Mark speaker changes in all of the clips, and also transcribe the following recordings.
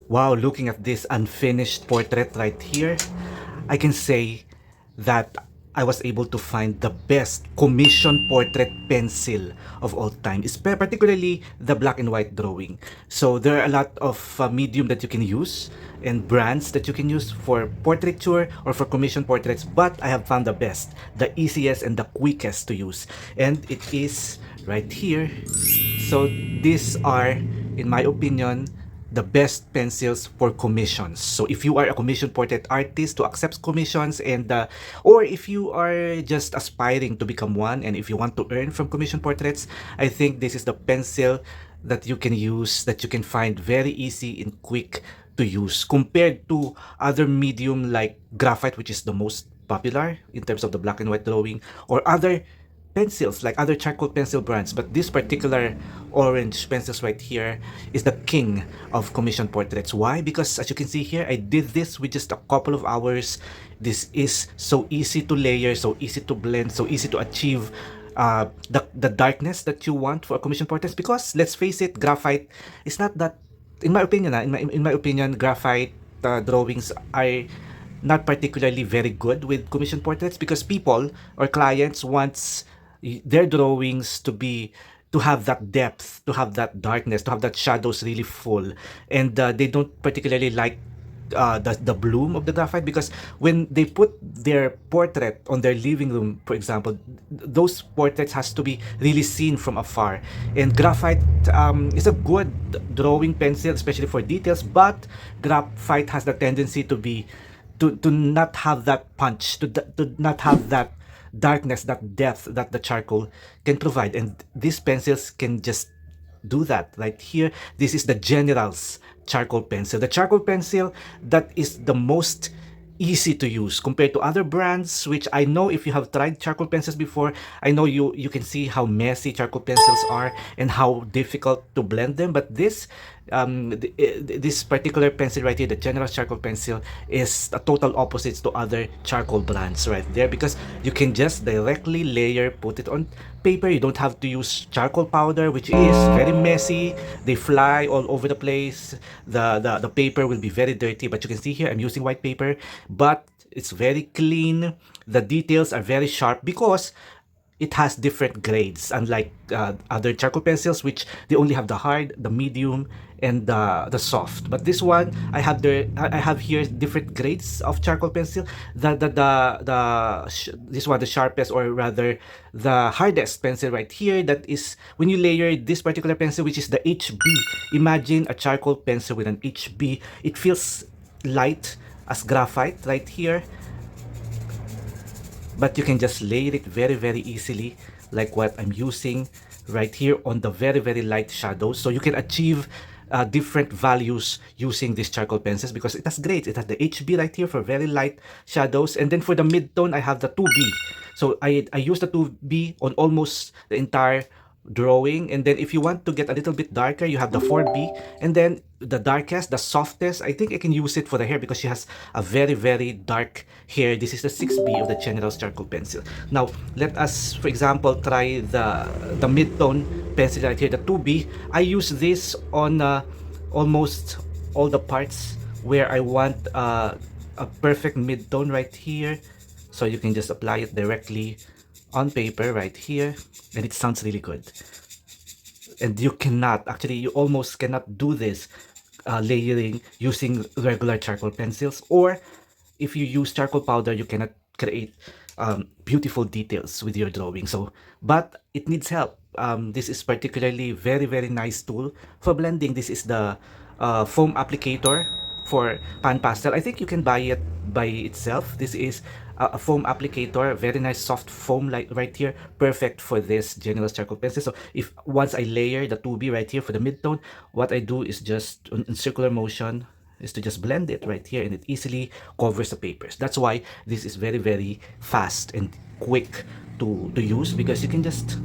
Speaker 1: Wow, looking at this unfinished portrait right here, I can say that I was able to find the best commission portrait pencil of all time, particularly the black and white drawing. So there are a lot of medium that you can use and brands that you can use for portraiture or for commission portraits, but I have found the best, the easiest and the quickest to use, and it is right here. So these are, in my opinion, the best pencils for commissions. So if you are a commission portrait artist who accepts commissions, and or if you are just aspiring to become one, and if you want to earn from commission portraits, I think this is the pencil that you can use, that you can find very easy and quick to use, compared to other medium like graphite, which is the most popular in terms of the black and white drawing, or other pencils like other charcoal pencil brands. But this particular orange pencils right here is the king of commission portraits. Why? Because as you can see here, I did this with just a couple of hours. This is so easy to layer, so easy to blend, so easy to achieve the darkness that you want for a commission portraits. Because let's face it, graphite is not that, in my opinion, in my opinion, graphite drawings are not particularly very good with commission portraits, because people or clients wants their drawings to have that depth, to have that darkness, to have that shadows really full, and they don't particularly like the bloom of the graphite, because when they put their portrait on their living room, for example, those portraits has to be really seen from afar. And graphite is a good drawing pencil, especially for details, but graphite has the tendency to be to not have that punch, to not have that darkness, that depth that the charcoal can provide. And these pencils can just do that right here. This is the General's charcoal pencil, the charcoal pencil that is the most easy to use compared to other brands, which I know if you have tried charcoal pencils before, I know you can see how messy charcoal pencils are and how difficult to blend them. But this particular pencil right here, the General charcoal pencil, is a total opposite to other charcoal brands right there, because you can just directly layer, put it on paper. You don't have to use charcoal powder, which is very messy. They fly all over the place. The paper will be very dirty. But you can see here I'm using white paper, but it's very clean. The details are very sharp because it has different grades, unlike other charcoal pencils, which they only have the hard, the medium, and the soft. But this one, I have here different grades of charcoal pencil. This one, the sharpest, or rather the hardest pencil right here, that is when you layer this particular pencil, which is the HB. Imagine a charcoal pencil with an HB. It feels light as graphite right here, but you can just layer it very easily, like what I'm using right here on the very light shadows. So you can achieve different values using these charcoal pencils, because it has grades. It has the HB right here for very light shadows, and then for the mid-tone I have the 2B. So I use the 2B on almost the entire drawing. And then if you want to get a little bit darker, you have the 4B. And then the darkest, the softest, I think I can use it for the hair, because she has a very dark hair. This is the 6B of the General's charcoal pencil. Now let us, for example, try the mid-tone pencil right here, the 2B. I use this on almost all the parts where I want a perfect mid-tone right here. So you can just apply it directly on paper right here, and it sounds really good. And you cannot, actually you almost cannot do this layering using regular charcoal pencils, or if you use charcoal powder, you cannot create beautiful details with your drawing. So, but it needs help. This is particularly very nice tool for blending. This is the foam applicator for pan pastel. I think you can buy it by itself. This is a foam applicator, very nice soft foam, like right here, perfect for this General's charcoal pencil. So if once I layer the 2B right here for the mid-tone, what I do is just in circular motion is to just blend it right here, and it easily covers the papers. That's why this is very fast and quick to use, because you can just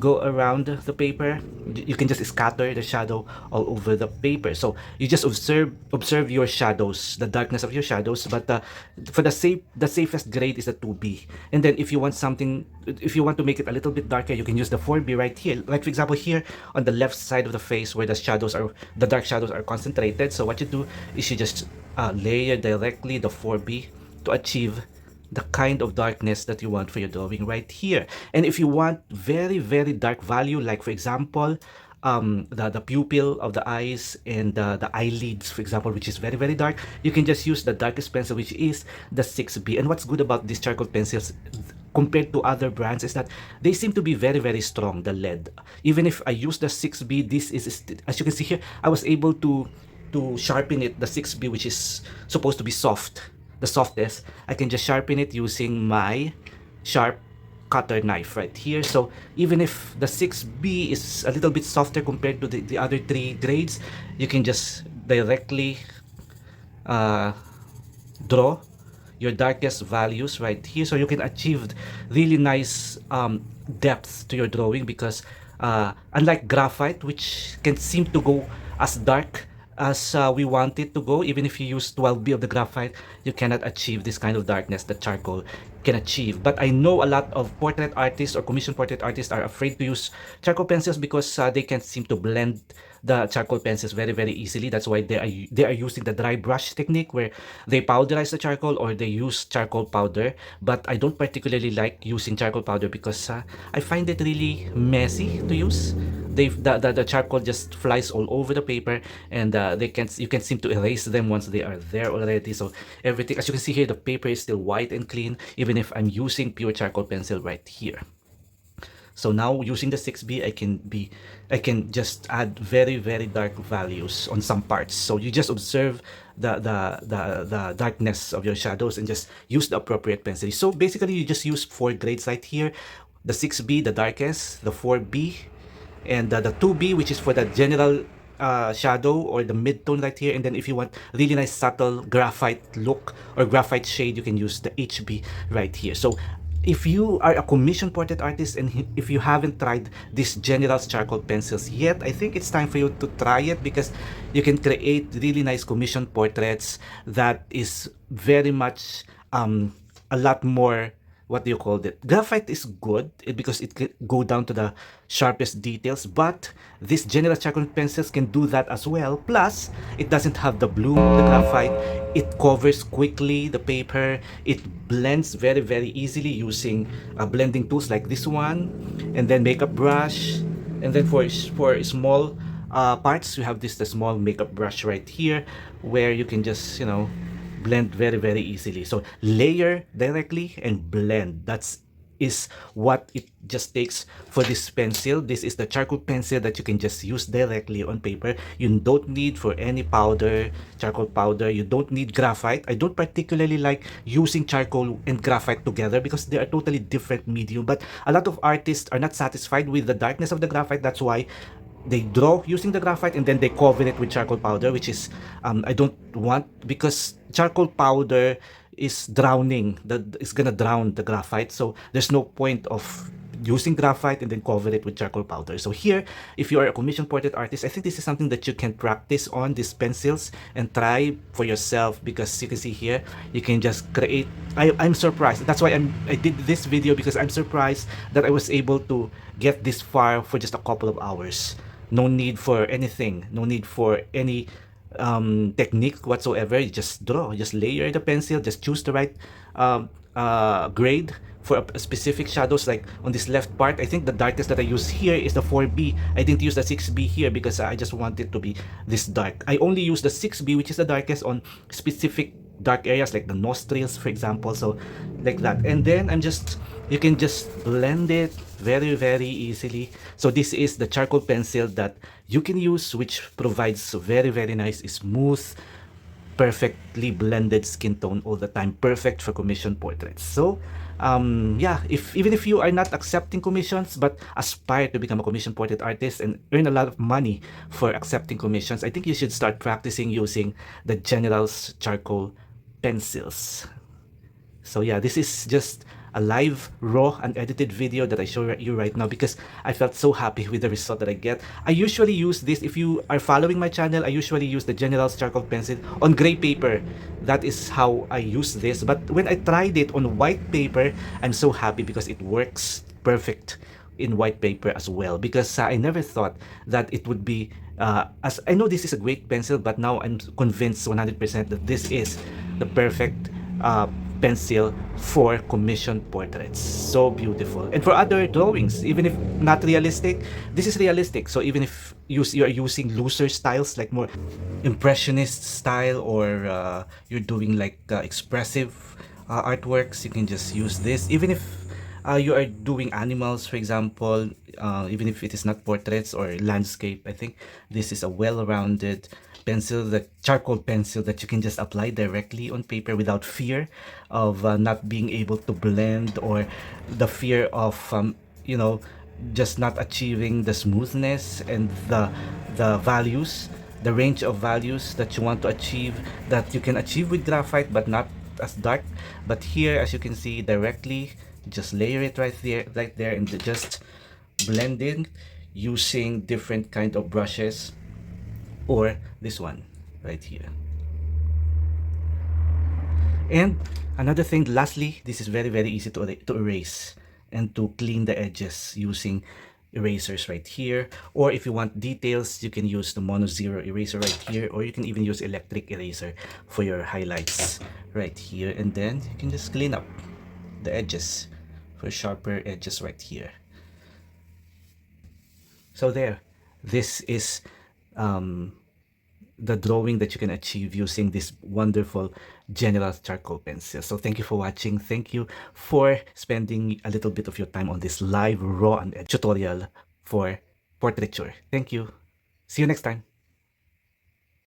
Speaker 1: go around the paper. You can just scatter the shadow all over the paper. So you just observe your shadows, the darkness of your shadows. But for the safest grade is the 2B. And then if you want to make it a little bit darker, you can use the 4B right here. Like for example, here on the left side of the face where the dark shadows are concentrated. So what you do is you just layer directly the 4B to achieve the kind of darkness that you want for your drawing right here. And if you want very, very dark value, like for example, the pupil of the eyes and the eyelids, for example, which is very, very dark, you can just use the darkest pencil, which is the 6B. And what's good about these charcoal pencils compared to other brands is that they seem to be very, very strong, the lead. Even if I use the 6B, this is, as you can see here, I was able to sharpen it, the 6B, which is supposed to be soft, the softest. I can just sharpen it using my sharp cutter knife right here. So even if the 6B is a little bit softer compared to the other 3 grades, you can just directly draw your darkest values right here, so you can achieve really nice depth to your drawing, because unlike graphite, which can seem to go as dark as we want it to go, even if you use 12B of the graphite, you cannot achieve this kind of darkness that charcoal can achieve. But I know a lot of portrait artists or commission portrait artists are afraid to use charcoal pencils because they can seem to blend the charcoal pencils very, very easily. That's why they are using the dry brush technique, where they powderize the charcoal or they use charcoal powder. But I don't particularly like using charcoal powder because I find it really messy to use. The charcoal just flies all over the paper, and you can seem to erase them once they are there already. So everything, as you can see here, the paper is still white and clean even if I'm using pure charcoal pencil right here. So now using the 6B, I can just add very, very dark values on some parts. So you just observe the darkness of your shadows and just use the appropriate pencil. So basically you just use 4 grades right here: the 6B, the darkest, the 4B, and the 2B, which is for the general shadow or the mid-tone right here. And then if you want really nice subtle graphite look or graphite shade, you can use the HB right here. So if you are a commission portrait artist and if you haven't tried these General's charcoal pencils yet, I think it's time for you to try it, because you can create really nice commission portraits that is very much a lot more, what do you call it? Graphite is good because it can go down to the sharpest details, but these General charcoal pencils can do that as well. Plus, it doesn't have the bloom of the graphite. It covers quickly the paper. It blends very, very easily using blending tools like this one, and then makeup brush. And then for small parts, you have the small makeup brush right here, where you can just, blend very, very easily. So layer directly and blend. Is what it just takes for this pencil. This is the charcoal pencil that you can just use directly on paper. You don't need for any powder, charcoal powder. You don't need graphite. I don't particularly like using charcoal and graphite together because they are totally different medium. But a lot of artists are not satisfied with the darkness of the graphite. That's why they draw using the graphite and then they cover it with charcoal powder, which is I don't want, because charcoal powder is gonna drown the graphite. So there's no point of using graphite and then cover it with charcoal powder. So here, if you are a commission portrait artist, I think this is something that you can practice on these pencils and try for yourself, because you can see here, you can just create. I'm surprised. That's why I did this video, because I'm surprised that I was able to get this far for just a couple of hours. No need for anything, no need for any technique whatsoever. You just draw, just layer the pencil, just choose the right grade for a specific shadows. Like on this left part, I think the darkest that I use here is the 4B. I didn't use the 6B here because I just want it to be this dark. I only use the 6B, which is the darkest, on specific dark areas like the nostrils, for example. So like that. And then you can just blend it very, very easily. So this is the charcoal pencil that you can use, which provides very, very nice, smooth, perfectly blended skin tone all the time. Perfect for commission portraits. So yeah, even if you are not accepting commissions but aspire to become a commission portrait artist and earn a lot of money for accepting commissions, I think you should start practicing using the General's charcoal pencils. So yeah, this is just a live, raw, unedited video that I show you right now because I felt so happy with the result that I get. I usually use this, if you are following my channel, I usually use the General's charcoal pencil on gray paper. That is how I use this. But when I tried it on white paper, I'm so happy because it works perfect in white paper as well, because I never thought that it would be as I know this is a great pencil, but now I'm convinced 100% that this is the perfect pencil for commission portraits. So beautiful. And for other drawings, even if not realistic, this is realistic. So even if you're using looser styles, like more impressionist style, or you're doing like expressive artworks, you can just use this. Even if you are doing animals, for example, even if it is not portraits or landscape, I think this is a well-rounded pencil, the charcoal pencil that you can just apply directly on paper without fear of not being able to blend, or the fear of you know, just not achieving the smoothness and the values, the range of values that you want to achieve, that you can achieve with graphite but not as dark. But here, as you can see, directly just layer it right there and just blend in using different kind of brushes, or this one right here. And another thing, lastly, this is very easy to erase and to clean the edges using erasers right here. Or if you want details, you can use the mono zero eraser right here, or you can even use electric eraser for your highlights right here. And then you can just clean up the edges for sharper edges right here. So there, this is the drawing that you can achieve using this wonderful General charcoal pencil. So thank you for watching. Thank you for spending a little bit of your time on this live, raw, and tutorial for portraiture. Thank you. See you next time.